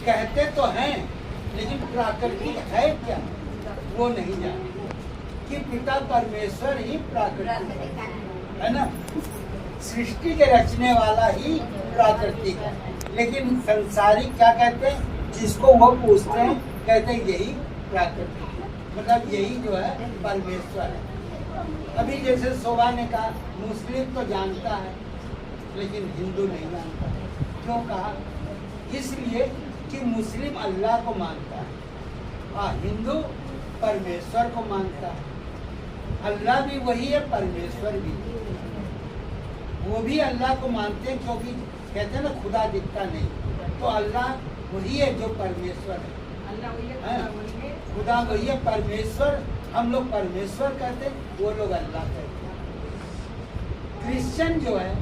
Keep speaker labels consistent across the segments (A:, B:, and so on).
A: कहते तो हैं लेकिन प्राकृतिक है क्या वो नहीं जानते कि पिता परमेश्वर ही प्राकृतिक है ना, सृष्टि के रचने वाला ही प्राकृतिक है। लेकिन संसारिक क्या कहते हैं, जिसको वो पूछते हैं कहते हैं यही प्राकृतिक है, मतलब यही जो है परमेश्वर है। अभी जैसे शोभा ने कहा मुस्लिम तो जानता है लेकिन हिंदू नहीं जानता। क्यों कहा? इसलिए कि मुस्लिम अल्लाह को मानता है और हिंदू परमेश्वर को मानता है। अल्लाह भी वही है, परमेश्वर भी, वो भी अल्लाह को मानते हैं क्योंकि कहते हैं ना खुदा दिखता नहीं, तो अल्लाह वही है जो परमेश्वर है। खुदा वही है परमेश्वर, हम लोग परमेश्वर कहते हैं, वो लोग अल्लाह कहते हैं। क्रिश्चियन जो है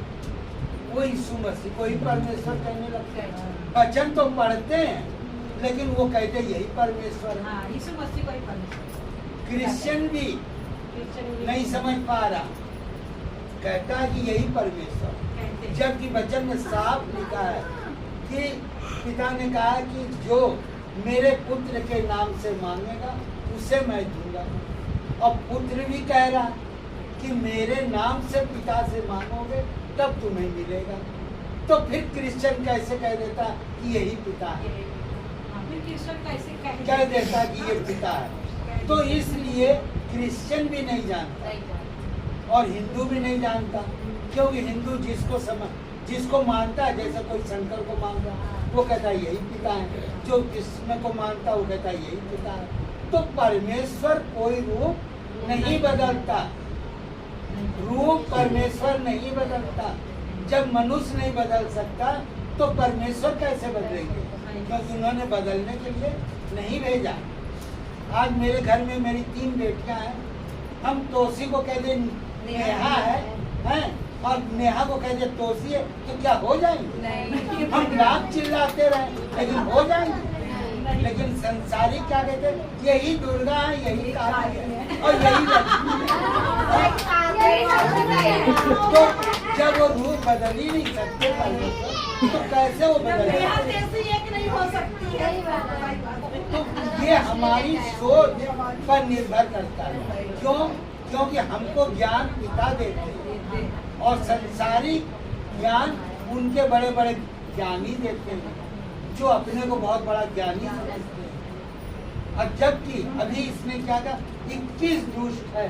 A: वो यीशु मसीह को ही परमेश्वर कहने लगते हैं। वचन तो पढ़ते हैं लेकिन वो कहते हैं यही परमेश्वर है।
B: यीशु मसीह को ही परमेश्वर।
A: क्रिश्चियन भी नहीं समझ पा रहा, कहता है कि यही परमेश्वर, जबकि वचन में साफ लिखा है कि पिता ने कहा है कि जो मेरे पुत्र के नाम से मांगेगा उसे मैं दूंगा। और पुत्र भी कह रहा कि मेरे नाम से पिता से मांगोगे तब तुम्हें मिलेगा। तो फिर क्रिश्चियन कैसे कह देता कि यही पिता है,
B: फिर क्रिश्चियन कैसे
A: कह देता कि ये पिता है। तो इसलिए क्रिश्चियन भी नहीं जानता और हिंदू भी नहीं जानता, क्योंकि हिंदू जिसको मानता है, जैसे कोई शंकर को मानता है वो कहता है यही पिता है, जो कृष्ण को मानता है वो कहता है यही पिता है। तो परमेश्वर कोई रूप नहीं बदलता, रूप परमेश्वर नहीं बदलता। जब मनुष्य नहीं बदल सकता तो परमेश्वर कैसे बदलेंगे, क्योंकि उन्होंने बदलने के लिए नहीं भेजा। आज मेरे घर में मेरी 3 बेटियां हैं, हम तोसी को कह दे नेहा है और नेहा को कह दे तोसी है तो क्या हो जाएंगे? नहीं। हम लाख चिल्लाते रहे लेकिन हो जाएंगे। लेकिन संसारिक क्या कहते हैं, यही दुर्गा है, यही काली है और यही तो जब वो रूप बदल ही नहीं सकते तो कैसे वो बदलेंगे?
B: एक नहीं हो सकती है।
A: तो ये हमारी सोच पर निर्भर करता है। क्यों? क्योंकि हमको ज्ञान पिता देते हैं और संसारिक ज्ञान उनके बड़े बड़े ज्ञानी देते हैं जो अपने को बहुत बड़ा ज्ञानी समझते हैं। और जबकि अभी इसने क्या कहा, 21 दुष्ट है,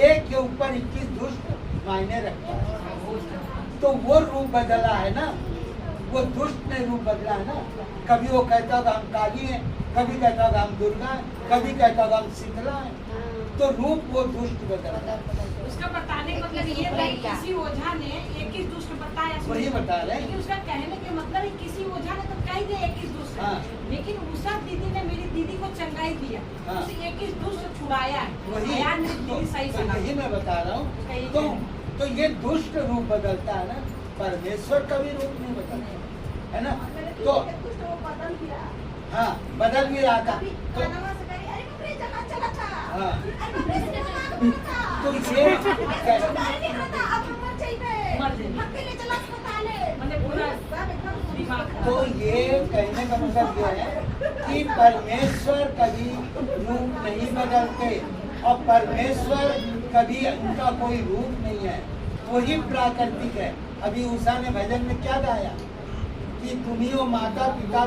A: एक के ऊपर 21 दुष्ट मायने रखता है। तो वो रूप बदला है ना, वो दुष्ट ने रूप बदला है ना। कभी वो कहता होगा हम काली हैं, कभी कहता होगा हम दुर्गा हैं, कभी कहता होगा हम शीतला हैं। तो रूप वो दुष्ट बदला।
B: उसका बताने का मतलब ये है किसी ओझा ने 21 दुष्ट बताया,
A: वही बता रहे हैं।
B: लेकिन उसका कहने के मतलब है किसी ओझा ने तो कह दिया 21 दुष्ट, लेकिन उषा दीदी ने मेरी दीदी को चंगाई दिया, उसे 21 दुष्ट छुड़ाया है।
A: वही
B: सही
A: तो यही मैं बता रहा हूँ। तो ये दुष्ट रूप बदलता है ना, परमेश्वर का भी रूप नहीं बदलता है ना। तो हाँ बदल भी रहा था। तो ये तो ये कहने का मतलब ये है कि परमेश्वर कभी रूप नहीं बदलते और परमेश्वर कभी उनका कोई रूप नहीं है, वही प्राकृतिक है। अभी उषा ने भजन में क्या गाया कि तुम ही हो माता पिता,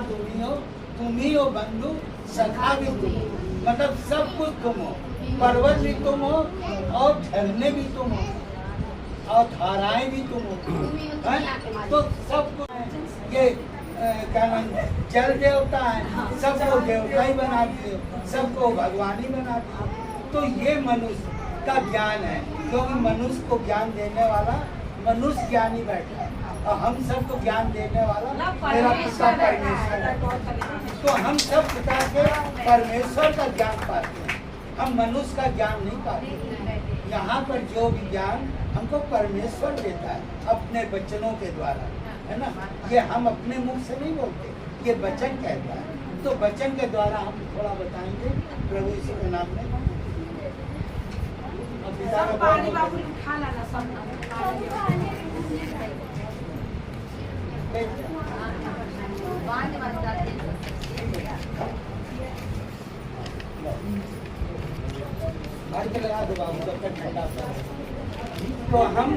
A: तुम ही हो बंधु सखा भी तुम हो, मतलब सब कुछ तुम हो, पर्वत भी तुम हो और झरने भी तुम हो और धाराएं भी तुम हो। तो सब कुछ ये क्या नाम जल देवता है, सबको देवता ही बनाते हो, सबको भगवान ही बनाते हो। तो ये मनुष्य का ज्ञान है, क्योंकि मनुष्य को ज्ञान देने वाला मनुष्य ज्ञानी बैठा है और हम सबको ज्ञान देने वाला मेरा पिता परमेश्वर है। तो हम सब पिता के परमेश्वर का ज्ञान पाते हैं, हम मनुष्य का ज्ञान नहीं पाते। यहाँ पर जो भी ज्ञान हमको परमेश्वर देता है अपने वचनों के द्वारा, है ना। ये हम अपने मुख से नहीं बोलते, ये वचन कहता है। तो वचन के द्वारा हम थोड़ा बताएंगे प्रभु यीशु के नाम में।
B: सब
A: माइक लगा दो बाबू, जब तक ठंडा पड़े। तो हम